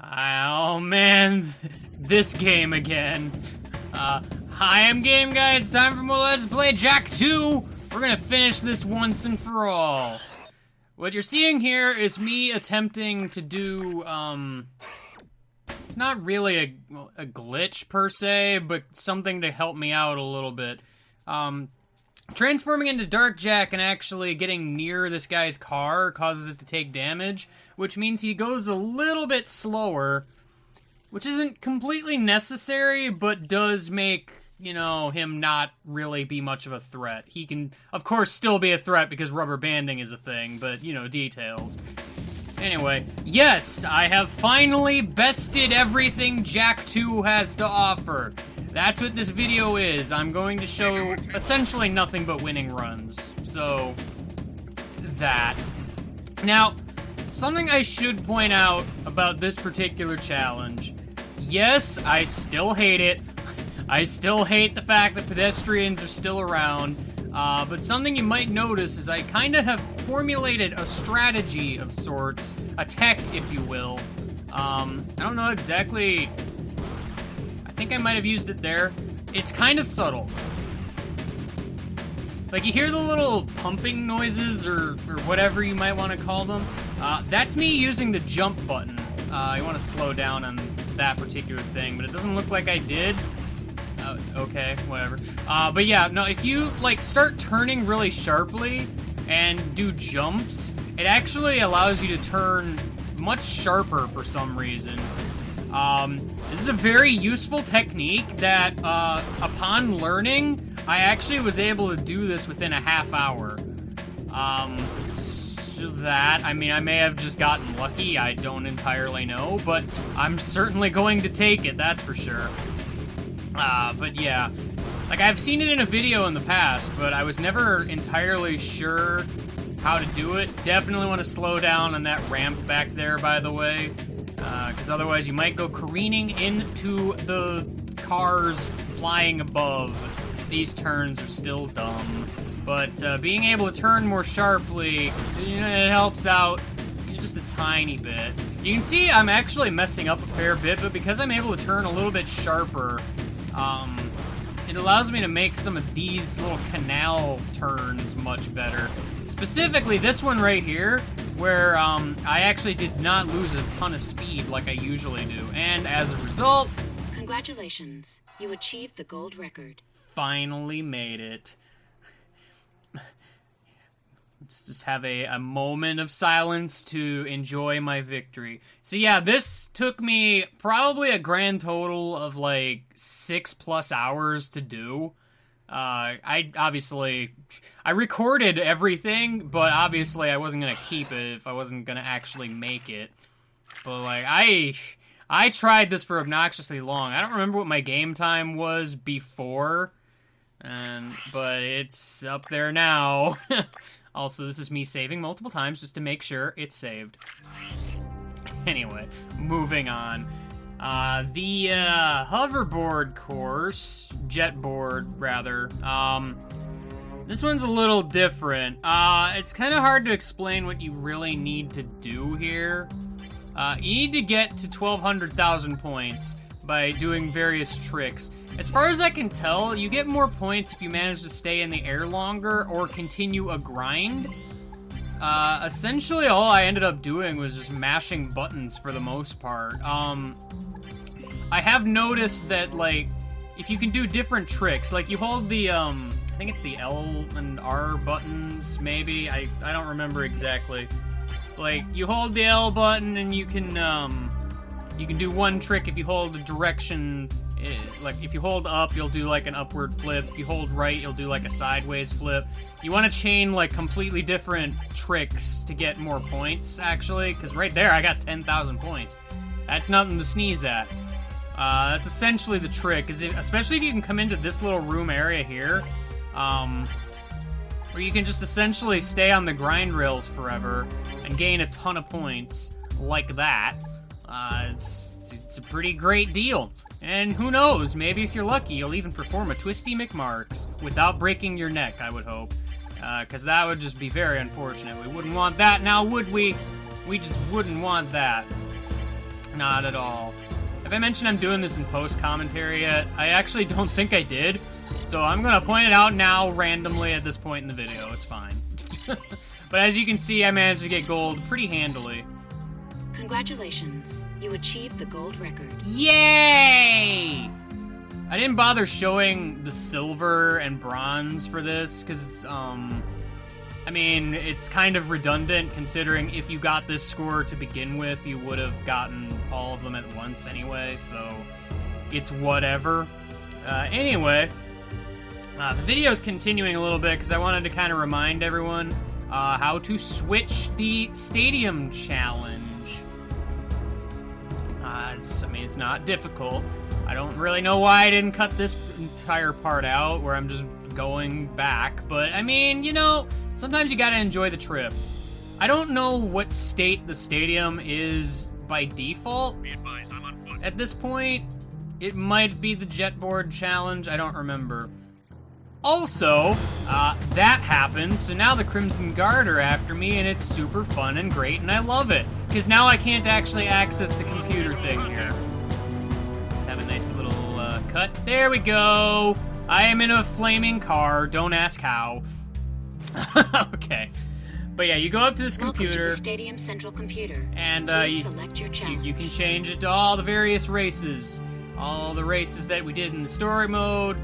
Oh man, this game again. Hi, I'm Game Guy. It's time for more Let's Play Jak 2. We're gonna finish this once and for all. What you're seeing here is me attempting to do, it's not really a glitch per se, but something to help me out a little bit. Transforming into Dark Jak and actually getting near this guy's car causes it to take damage, which means he goes a little bit slower, which isn't completely necessary, but does make, you know, him not really be much of a threat. He can, of course, still be a threat because rubber banding is a thing, but, you know, details. Anyway, yes, I have finally bested everything Jak 2 has to offer. That's what this video is. I'm going to show essentially nothing but winning runs. So, that. Now, something I should point out about this particular challenge. Yes, I still hate it. I still hate the fact that pedestrians are still around. But something you might notice is I kind of have formulated a strategy of sorts. A tech, if you will. I don't know exactly... I think I might have used it there. It's kind of subtle. Like, you hear the little pumping noises, or whatever you might want to call them. That's me using the jump button. I want to slow down on that particular thing, but it doesn't look like I did. Okay, whatever. But yeah, no, if you, like, start turning really sharply and do jumps, it actually allows you to turn much sharper for some reason. This is a very useful technique that, upon learning, I actually was able to do this within a half hour. So that, I mean, I may have just gotten lucky, I don't entirely know, but I'm certainly going to take it, that's for sure. But yeah, like, I've seen it in a video in the past, but I was never entirely sure how to do it. Definitely want to slow down on that ramp back there, by the way. Because otherwise you might go careening into the cars flying above. These turns are still dumb. But being able to turn more sharply, you know, it helps out just a tiny bit. You can see I'm actually messing up a fair bit, but because I'm able to turn a little bit sharper, it allows me to make some of these little canal turns much better. Specifically, this one right here, where I actually did not lose a ton of speed like I usually do. And as a result... Congratulations, you achieved the gold record. Finally made it. Let's just have a moment of silence to enjoy my victory. So yeah, this took me probably a grand total of like 6+ hours to do. I recorded everything, but obviously I wasn't gonna keep it if I wasn't gonna actually make it. But like, I tried this for obnoxiously long. I don't remember what my game time was before, but it's up there now. Also, this is me saving multiple times just to make sure it's saved. Anyway, moving on. The hoverboard course, jetboard rather, this one's a little different. It's kind of hard to explain what you really need to do here. You need to get to 1,200,000 points by doing various tricks. As far as I can tell, you get more points if you manage to stay in the air longer or continue a grind. Essentially all I ended up doing was just mashing buttons for the most part. I have noticed that, like, if you can do different tricks, like you hold the, I think it's the L and R buttons, maybe? I don't remember exactly. Like, you hold the L button and you can do one trick if you hold the direction, like, if you hold up, you'll do, like, an upward flip. If you hold right, you'll do, like, a sideways flip. You want to chain, like, completely different tricks to get more points, actually, because right there, I got 10,000 points. That's nothing to sneeze at. That's essentially the trick, especially if you can come into this little room area here, where you can just essentially stay on the grind rails forever and gain a ton of points like that. It's a pretty great deal. And who knows, maybe if you're lucky, you'll even perform a Twisty McMarks without breaking your neck, I would hope. Because that would just be very unfortunate. We wouldn't want that now, would we? We just wouldn't want that. Not at all. If I mentioned I'm doing this in post-commentary yet, I actually don't think I did. So I'm gonna point it out now randomly at this point in the video. It's fine. But as you can see, I managed to get gold pretty handily. Congratulations. You achieved the gold record. Yay! I didn't bother showing the silver and bronze for this, because, I mean, it's kind of redundant, considering if you got this score to begin with, you would have gotten all of them at once anyway, so it's whatever. Anyway, the video's continuing a little bit, because I wanted to kind of remind everyone how to switch the stadium challenge. It's not difficult. I don't really know why I didn't cut this entire part out, where I'm just going back, but, I mean, you know, sometimes you gotta enjoy the trip. I don't know what state the stadium is by default. Be advised, I'm on foot. At this point, it might be the jetboard challenge, I don't remember. Also, that happened, so now the Crimson Guard are after me, and it's super fun and great, and I love it. Because now I can't actually access the computer thing here. Let's have a nice little cut. There we go! I am in a flaming car, don't ask how. Okay. But yeah, you go up to this computer. Welcome to the Stadium Central Computer. And Please select your challenge. you can change it to all the various races. All the races that we did in the story mode.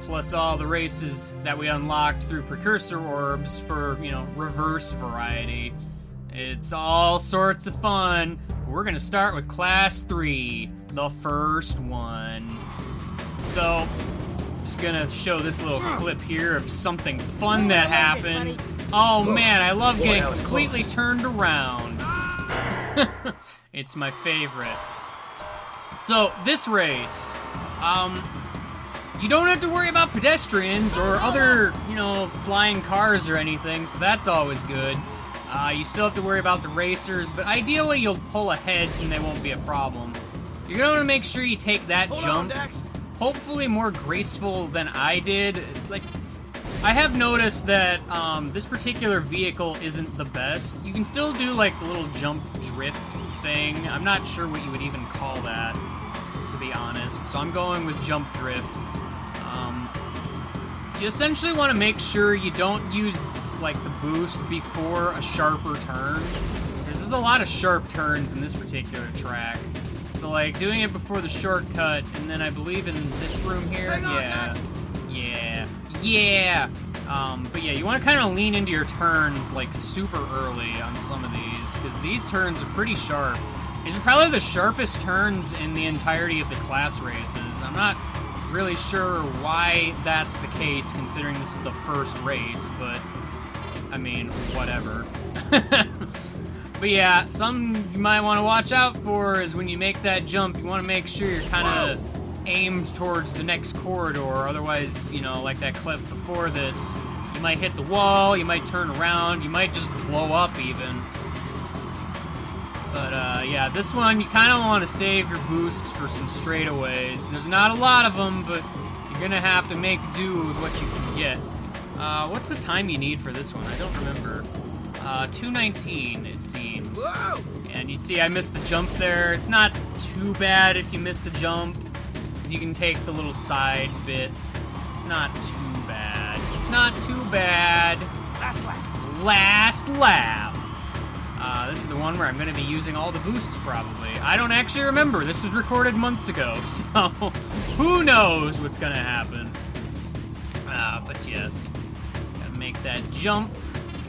Plus all the races that we unlocked through precursor orbs for, you know, reverse variety. It's all sorts of fun. We're gonna start with Class 3, the first one. So, just gonna show this little clip here of something fun that happened. Oh man, I love getting completely turned around. It's my favorite. So, this race, you don't have to worry about pedestrians or other, you know, flying cars or anything, so that's always good. You still have to worry about the racers, but ideally you'll pull ahead and they won't be a problem. You're gonna want to make sure you take that jump, hopefully more graceful than I did. Like, I have noticed that this particular vehicle isn't the best. You can still do, like, the little jump drift thing. I'm not sure what you would even call that, to be honest, so I'm going with jump drift. You essentially want to make sure you don't use, like, the boost before a sharper turn, because there's a lot of sharp turns in this particular track. So, like, doing it before the shortcut, and then I believe in this room here, yeah. But yeah, you want to kind of lean into your turns, like, super early on some of these, because these turns are pretty sharp. These are probably the sharpest turns in the entirety of the class races. I'm not really sure why that's the case, considering this is the first race, but, I mean, whatever. But yeah, something you might want to watch out for is when you make that jump, you want to make sure you're kind of aimed towards the next corridor, otherwise, you know, like that clip before this, you might hit the wall, you might turn around, you might just blow up even. But, yeah, this one, you kind of want to save your boosts for some straightaways. There's not a lot of them, but you're going to have to make do with what you can get. What's the time you need for this one? I don't remember. 2:19, it seems. Whoa! And you see I missed the jump there. It's not too bad if you miss the jump, because you can take the little side bit. It's not too bad. It's not too bad. Last lap. Last lap. This is the one where I'm going to be using all the boosts, probably. I don't actually remember. This was recorded months ago, so who knows what's going to happen. But yes, gotta make that jump.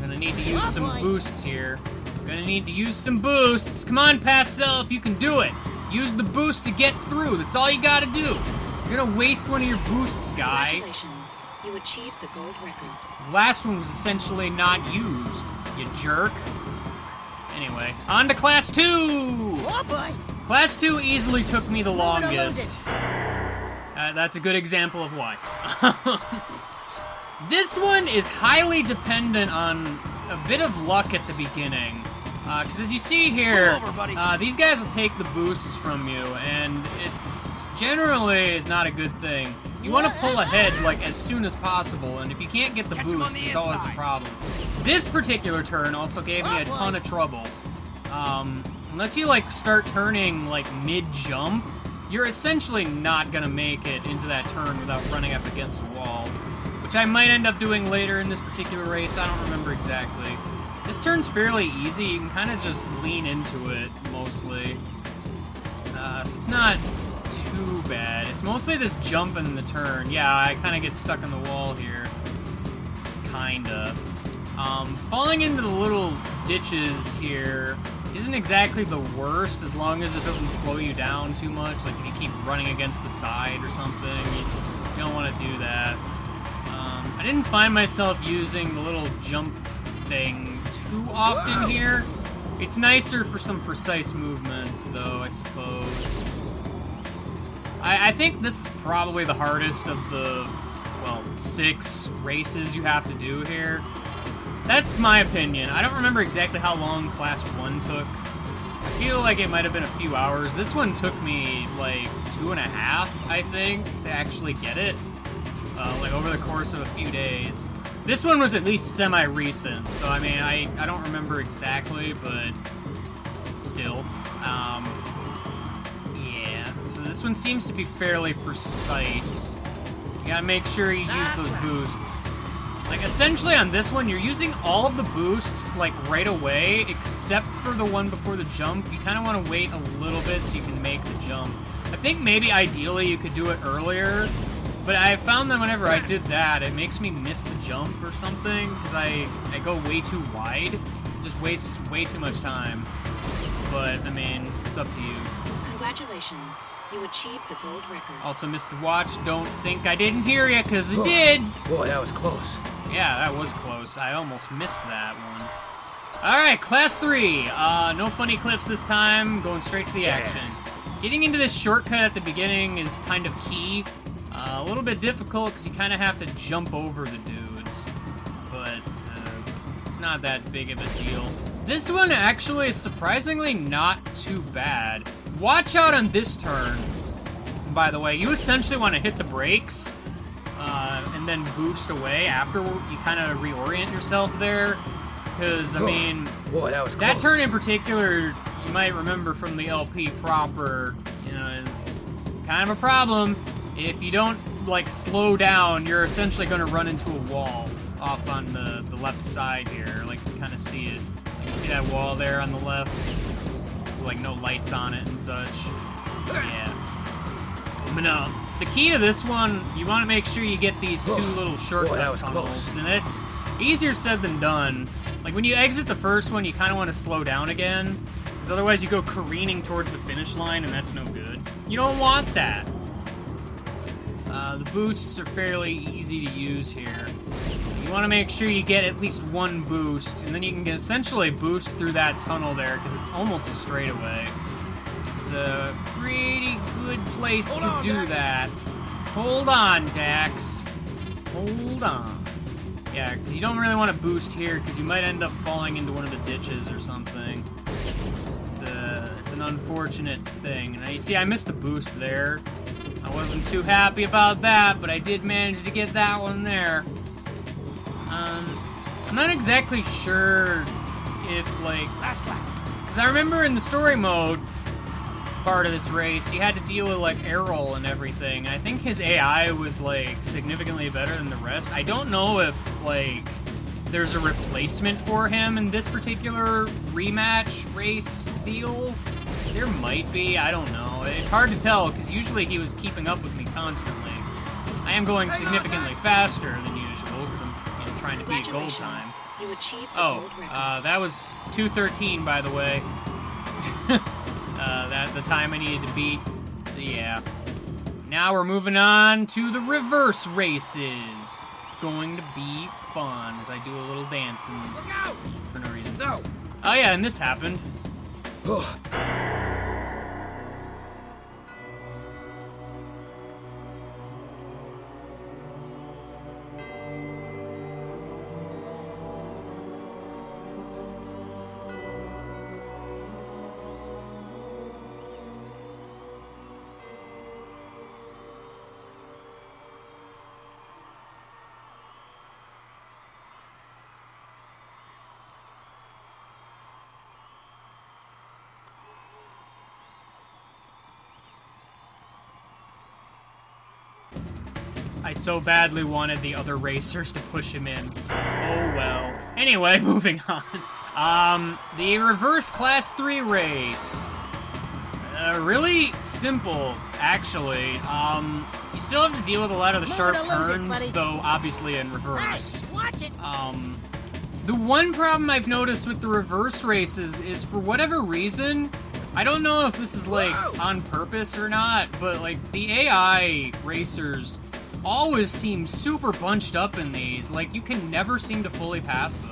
Gonna need to use some boosts here. Gonna need to use some boosts. Come on, past self, you can do it. Use the boost to get through. That's all you gotta do. You're gonna waste one of your boosts, guy. Congratulations. You achieved the gold record. The last one was essentially not used, you jerk. Anyway, on to Class 2! Oh boy! Class 2 easily took me the longest. That's a good example of why. This one is highly dependent on a bit of luck at the beginning. Because as you see here, these guys will take the boosts from you, and it generally is not a good thing. You want to pull ahead, like, as soon as possible, and if you can't get the boost, it's always a problem. This particular turn also gave me a ton of trouble. unless you, like, start turning, like, mid-jump, you're essentially not gonna make it into that turn without running up against a wall, which I might end up doing later in this particular race. I don't remember exactly. This turn's fairly easy. You can kind of just lean into it, mostly. So it's not too bad. It's mostly this jump and the turn. Yeah, I kind of get stuck in the wall here. Kinda. Falling into the little ditches here isn't exactly the worst, as long as it doesn't slow you down too much. Like, if you keep running against the side or something, you don't want to do that. I didn't find myself using the little jump thing too often here. It's nicer for some precise movements, though, I suppose. I think this is probably the hardest of the, well, 6 races you have to do here. That's my opinion. I don't remember exactly how long Class 1 took. I feel like it might have been a few hours. This one took me, like, 2.5, I think, to actually get it. Like, over the course of a few days. This one was at least semi-recent, so, I mean, I don't remember exactly, but still. Yeah, so this one seems to be fairly precise. You gotta make sure you use those boosts. Like, essentially on this one, you're using all of the boosts, like, right away, except for the one before the jump. You kind of want to wait a little bit so you can make the jump. I think maybe ideally you could do it earlier, but I found that whenever I did that, it makes me miss the jump or something, because I go way too wide. It just wastes way too much time. But, I mean, it's up to you. Congratulations. You achieved the gold record. Also, Mr. Watch, don't think I didn't hear you, because I did! Boy, that was close. Yeah, that was close. I almost missed that one. Alright, Class 3. No funny clips this time. Going straight to the action. Getting into this shortcut at the beginning is kind of key. A little bit difficult because you kind of have to jump over the dudes. But it's not that big of a deal. This one actually is surprisingly not too bad. Watch out on this turn, by the way. You essentially want to hit the brakes. And then boost away after you kind of reorient yourself there. Because, I mean, boy, that was that close. turn in particular, you might remember from the LP proper, you know, is kind of a problem. If you don't, like, slow down, you're essentially going to run into a wall off on the left side here. Like, you kind of see it. See that wall there on the left? Like, no lights on it and such. Yeah. But no. The key to this one, you want to make sure you get these 2 little shortcut tunnels, close. and it's easier said than done. Like, when you exit the first one, you kind of want to slow down again, because otherwise you go careening towards the finish line, and that's no good. You don't want that. The boosts are fairly easy to use here. You want to make sure you get at least 1 boost, and then you can essentially boost through that tunnel there, because it's almost a straightaway. It's a pretty good place to do that. Hold on, Dax. Hold on. Yeah, because you don't really want to boost here, because you might end up falling into one of the ditches or something. It's an unfortunate thing. And you see, I missed the boost there. I wasn't too happy about that, but I did manage to get that one there. I'm not exactly sure if, like... Because I remember in the story mode part of this race, you had to deal with, like, Errol and everything. I think his AI was, like, significantly better than the rest. I don't know if, like, there's a replacement for him in this particular rematch race deal. There might be, I don't know. It's hard to tell, because usually he was keeping up with me constantly. I am going significantly faster than usual, because I'm trying to beat gold time. You achieved the gold record. That was 2:13, by the way. That's the time I needed to beat. So yeah. Now we're moving on to the reverse races. It's going to be fun as I do a little dancing for no reason. No. Oh yeah, and this happened. I so badly wanted the other racers to push him in. Oh well. Anyway, moving on. The reverse Class 3 race. Really simple, actually. You still have to deal with a lot of the sharp turns, though obviously in reverse. Hey, watch it. The one problem I've noticed with the reverse races is, for whatever reason, I don't know if this is, like, on purpose or not, but, like, the AI racers always seem super bunched up in these. Like, you can never seem to fully pass them.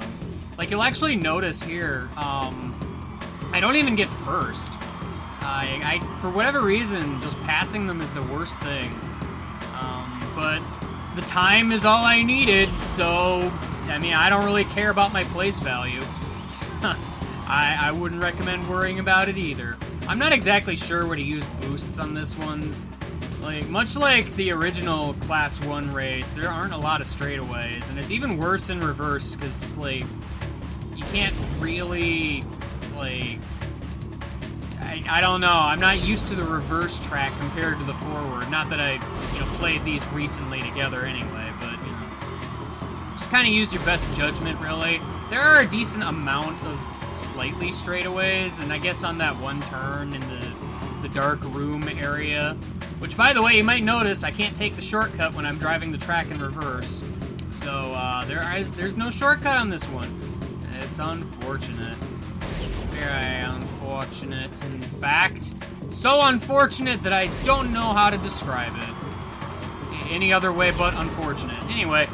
Like, you'll actually notice here, I don't even get first. I for whatever reason, just passing them is the worst thing. But the time is all I needed, so, I mean, I don't really care about my place value. I wouldn't recommend worrying about it either. I'm not exactly sure where to use boosts on this one. Like, much like the original Class 1 race, there aren't a lot of straightaways, and it's even worse in reverse, because, like, you can't really, like... I don't know. I'm not used to the reverse track compared to the forward. Not that I, played these recently together anyway, but, just kind of use your best judgment, really. There are a decent amount of slightly straightaways, and I guess on that one turn in the dark room area, which, by the way, you might notice I can't take the shortcut when I'm driving the track in reverse. So, there's no shortcut on this one. It's unfortunate. Very unfortunate, in fact. So unfortunate that I don't know how to describe it. Any other way but unfortunate. Anyway,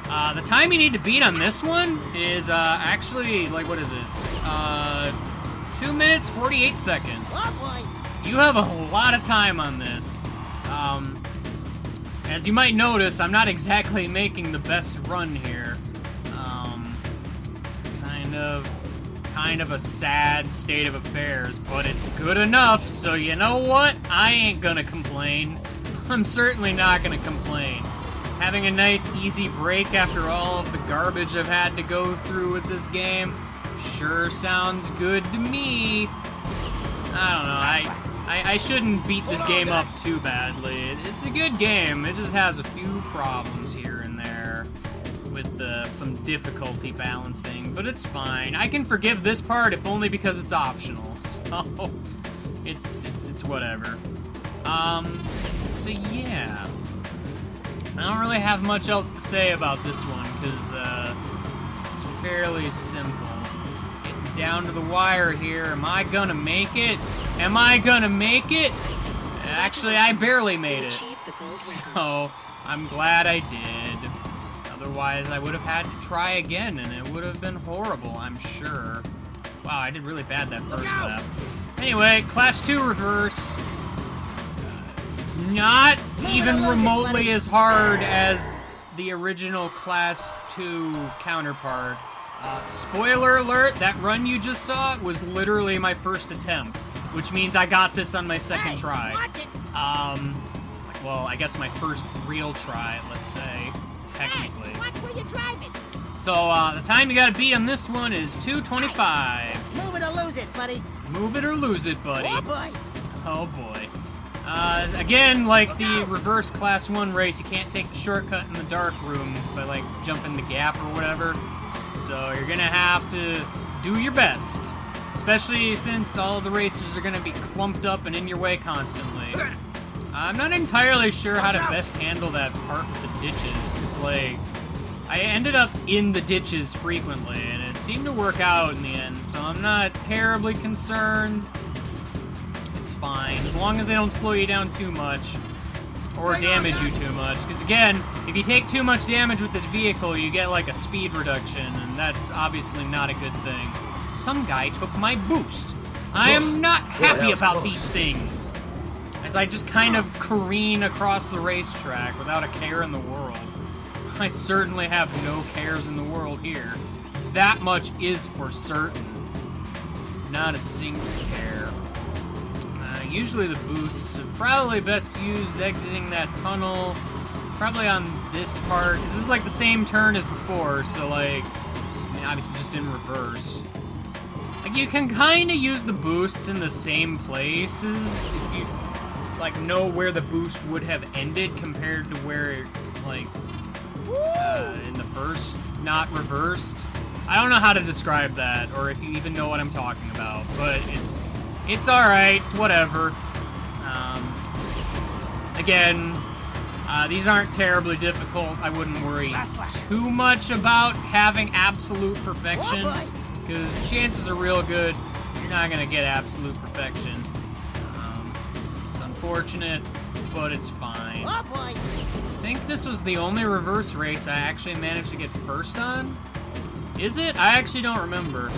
the time you need to beat on this one is, actually, like, what is it? 2 minutes, 48 seconds. Oh, boy. You have a lot of time on this. As you might notice, I'm not exactly making the best run here. It's kind of a sad state of affairs, but it's good enough, so you know what? I ain't gonna complain. I'm certainly not gonna complain. Having a nice, easy break after all of the garbage I've had to go through with this game sure sounds good to me. I don't know, I shouldn't beat this game up too badly. It's a good game, it just has a few problems here and there with some difficulty balancing, but it's fine. I can forgive this part if only because it's optional, so it's whatever. So yeah. I don't really have much else to say about this one, because it's fairly simple. Getting down to the wire here. Am I gonna make it? Am I gonna make it? Actually, I barely made it. So, I'm glad I did. Otherwise, I would have had to try again, and it would have been horrible, I'm sure. Wow, I did really bad that first lap. Anyway, Class 2 reverse. Not even remotely as hard as the original Class 2 counterpart. Spoiler alert, that run you just saw was literally my first attempt, which means I got this on my second try. Well, I guess my first real try, let's say, technically. Hey, watch where you're driving. So, the time you gotta beat on this one is 2:25. Move it or lose it, buddy. Move it or lose it, buddy. Oh, boy. Oh, boy. Again, like the reverse Class 1 race, you can't take the shortcut in the dark room by, like, jumping the gap or whatever. So you're gonna have to do your best. Especially since all of the racers are gonna be clumped up and in your way constantly. I'm not entirely sure how to best handle that part with the ditches, because, like, I ended up in the ditches frequently, and it seemed to work out in the end, so I'm not terribly concerned. It's fine, as long as they don't slow you down too much, or damage you too much, because, again, if you take too much damage with this vehicle, you get, like, a speed reduction, and that's obviously not a good thing. Some guy took my boost. I am not happy about these things. As I just kind of careen across the racetrack without a care in the world. I certainly have no cares in the world here. That much is for certain. Not a single care. Usually the boosts are probably best used exiting that tunnel. Probably on this part, because this is like the same turn as before, so like, I mean, obviously just in reverse. Like, you can kind of use the boosts in the same places if you like, know where the boost would have ended compared to where, like, in the first, not reversed. I don't know how to describe that, or if you even know what I'm talking about, but it's alright, it's whatever. Again, these aren't terribly difficult. I wouldn't worry too much about having absolute perfection, because chances are real good you're not going to get absolute perfection. It's unfortunate, but it's fine. Oh boy. I think this was the only reverse race I actually managed to get first on. Is it? I actually don't remember.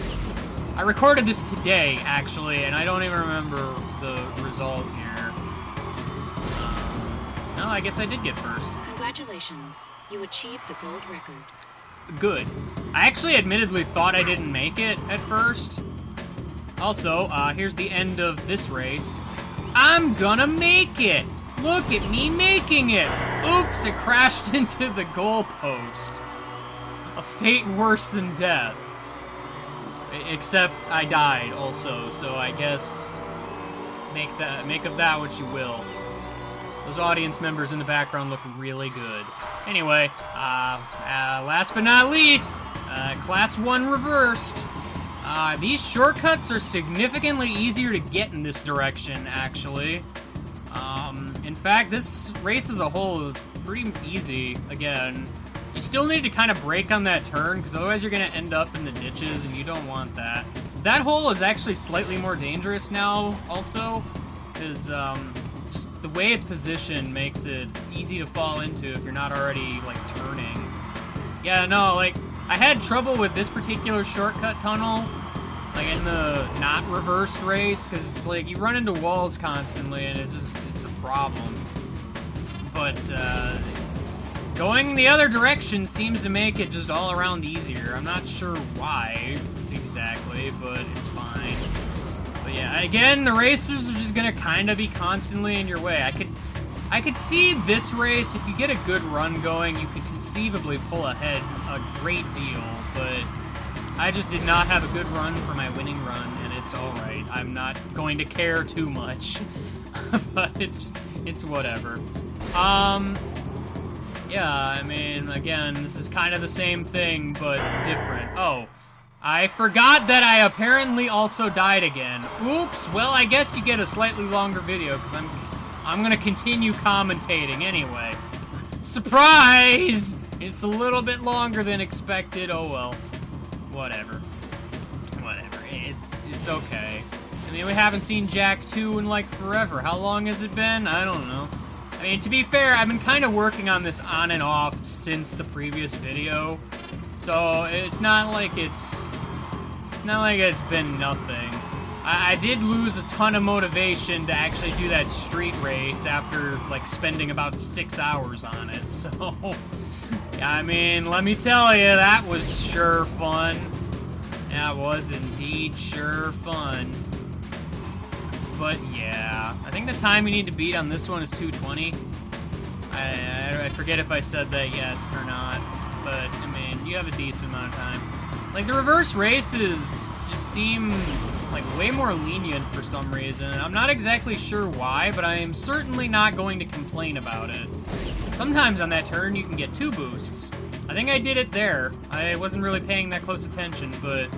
I recorded this today, actually, and I don't even remember the result here. No, I guess I did get first. Congratulations. You achieved the gold record. Good. I actually admittedly thought I didn't make it at first. Also, here's the end of this race. I'm gonna make it! Look at me making it! Oops, it crashed into the goalpost. A fate worse than death. Except I died also, so I guess make of that what you will. Those audience members in the background look really good. Anyway, last but not least, Class 1 reversed. These shortcuts are significantly easier to get in this direction, actually. In fact, this race as a whole is pretty easy, again. You still need to kind of brake on that turn, because otherwise you're going to end up in the ditches, and you don't want that. That hole is actually slightly more dangerous now, also, because, just the way it's positioned makes it easy to fall into if you're not already, like, turning. Yeah, no, like, I had trouble with this particular shortcut tunnel, like, in the not reversed race, because, like, you run into walls constantly, and it's a problem. But, going the other direction seems to make it just all around easier. I'm not sure why exactly, but it's fine. But yeah, again, the racers are just gonna kind of be constantly in your way. I could see this race, if you get a good run going, you could conceivably pull ahead a great deal, but I just did not have a good run for my winning run, and it's alright. I'm not going to care too much, but it's whatever. Yeah, I mean, again, this is kind of the same thing, but different. Oh, I forgot that I apparently also died again. Oops, well, I guess you get a slightly longer video, because I'm gonna continue commentating anyway. Surprise! It's a little bit longer than expected, oh well. Whatever. It's okay. I mean, we haven't seen Jack 2 in, like, forever. How long has it been? I don't know. I mean, to be fair, I've been kind of working on this on and off since the previous video, so it's not like it's been nothing. I did lose a ton of motivation to actually do that street race after, like, spending about 6 hours on it, so yeah, I mean, let me tell you, that was sure fun. That was indeed sure fun. But yeah, I think the time you need to beat on this one is 2:20. I forget if I said that yet or not, but I mean, you have a decent amount of time. Like, the reverse races just seem like way more lenient for some reason. I'm not exactly sure why, but I am certainly not going to complain about it. Sometimes on that turn you can get 2 boosts. I think I did it there. I wasn't really paying that close attention, but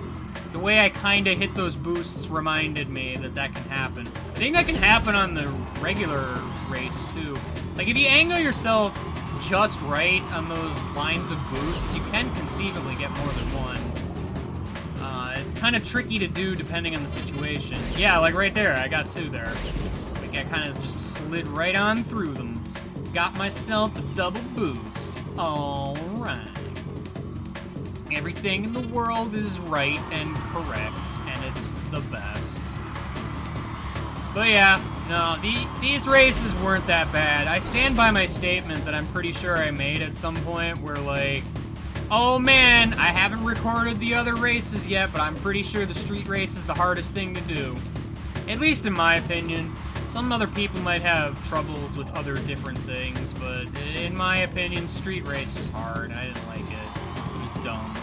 the way I kind of hit those boosts reminded me that that can happen. I think that can happen on the regular race, too. Like, if you angle yourself just right on those lines of boosts, you can conceivably get more than one. It's kind of tricky to do depending on the situation. Yeah, like right there, I got 2 there. Like, I kind of just slid right on through them. Got myself a double boost. Alright. Everything in the world is right and correct, and it's the best. But yeah, no, these races weren't that bad. I stand by my statement that I'm pretty sure I made at some point where, like, oh man, I haven't recorded the other races yet, but I'm pretty sure the street race is the hardest thing to do. At least in my opinion. Some other people might have troubles with other different things, but in my opinion, street race was hard. I didn't like it. It was dumb.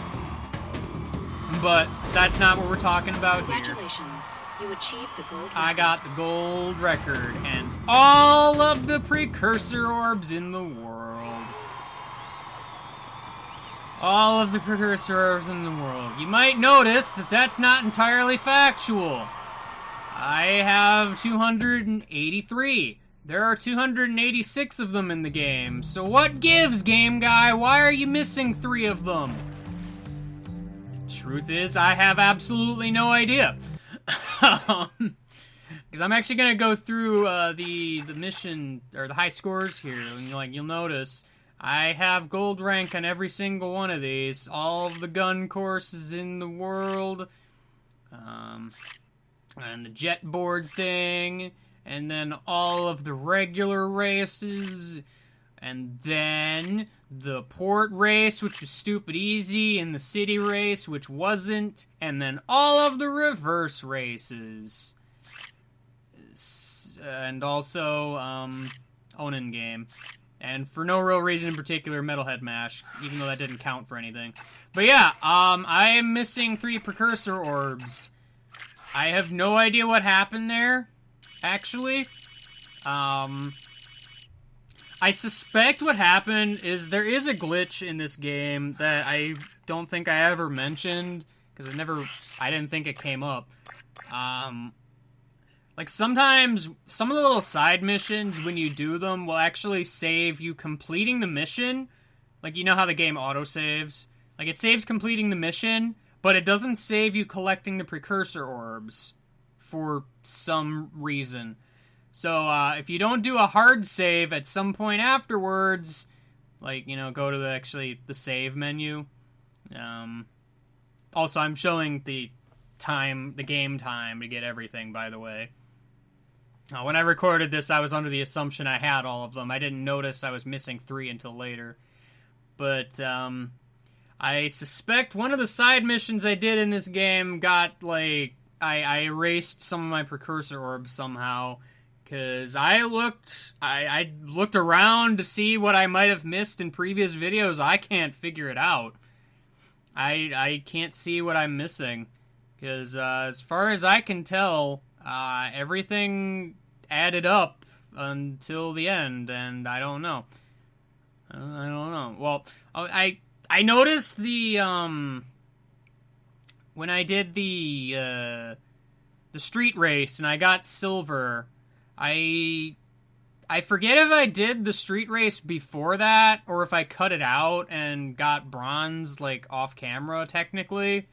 But that's not what we're talking about here. Congratulations. You achieved the gold record. I got the gold record and all of the precursor orbs in the world. All of the precursor orbs in the world. You might notice that that's not entirely factual. I have 283. There are 286 of them in the game. So what gives, game guy? Why are you missing 3 of them? Truth is, I have absolutely no idea. Because I'm actually gonna go through the mission or the high scores here, and you'll notice I have gold rank on every single one of these. All of the gun courses in the world, and the jet board thing, and then all of the regular races, and then the port race, which was stupid easy, and the city race, which wasn't, and then all of the reverse races. And also, Onin game. And for no real reason in particular, Metalhead Mash, even though that didn't count for anything. But yeah, I am missing 3 precursor orbs. I have no idea what happened there, actually. I suspect what happened is there is a glitch in this game that I don't think I ever mentioned, because I didn't think it came up. Like, sometimes, some of the little side missions, when you do them, will actually save you completing the mission. Like, you know how the game auto-saves? Like, it saves completing the mission, but it doesn't save you collecting the precursor orbs for some reason. So, if you don't do a hard save at some point afterwards, like, you know, go to the save menu. Also, I'm showing the game time to get everything, by the way. When I recorded this, I was under the assumption I had all of them. I didn't notice I was missing 3 until later. But, I suspect one of the side missions I did in this game got, like, I erased some of my precursor orbs somehow. Because I looked around to see what I might have missed in previous videos. I can't figure it out. I can't see what I'm missing. Because as far as I can tell, everything added up until the end, and I don't know. I don't know. Well, I noticed the when I did the street race and I got silver, I forget if I did the street race before that or if I cut it out and got bronze, like, off camera, technically.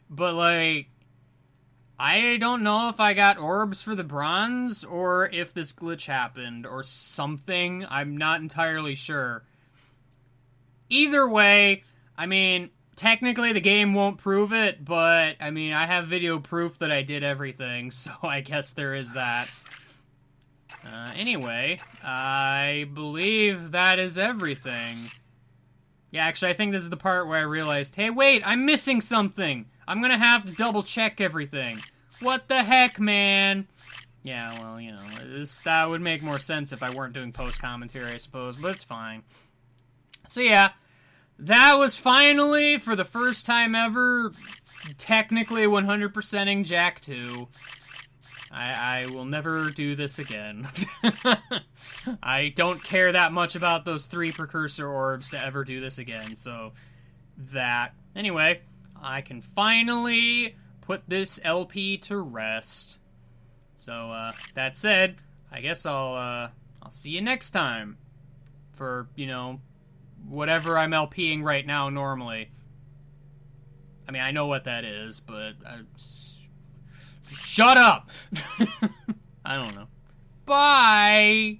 But, like, I don't know if I got orbs for the bronze or if this glitch happened or something. I'm not entirely sure. Either way, I mean, technically the game won't prove it, but, I mean, I have video proof that I did everything, so I guess there is that. Anyway, I believe that is everything. Yeah, actually, I think this is the part where I realized, hey, wait, I'm missing something! I'm gonna have to double-check everything. What the heck, man? Yeah, well, you know, that would make more sense if I weren't doing post-commentary, I suppose, but it's fine. So yeah, that was finally, for the first time ever, technically 100%ing Jak 2. I will never do this again. I don't care that much about those 3 precursor orbs to ever do this again, so that. Anyway, I can finally put this LP to rest. So, that said, I guess I'll see you next time for, you know, whatever I'm LPing right now normally. I mean, I know what that is, but shut up! I don't know. Bye!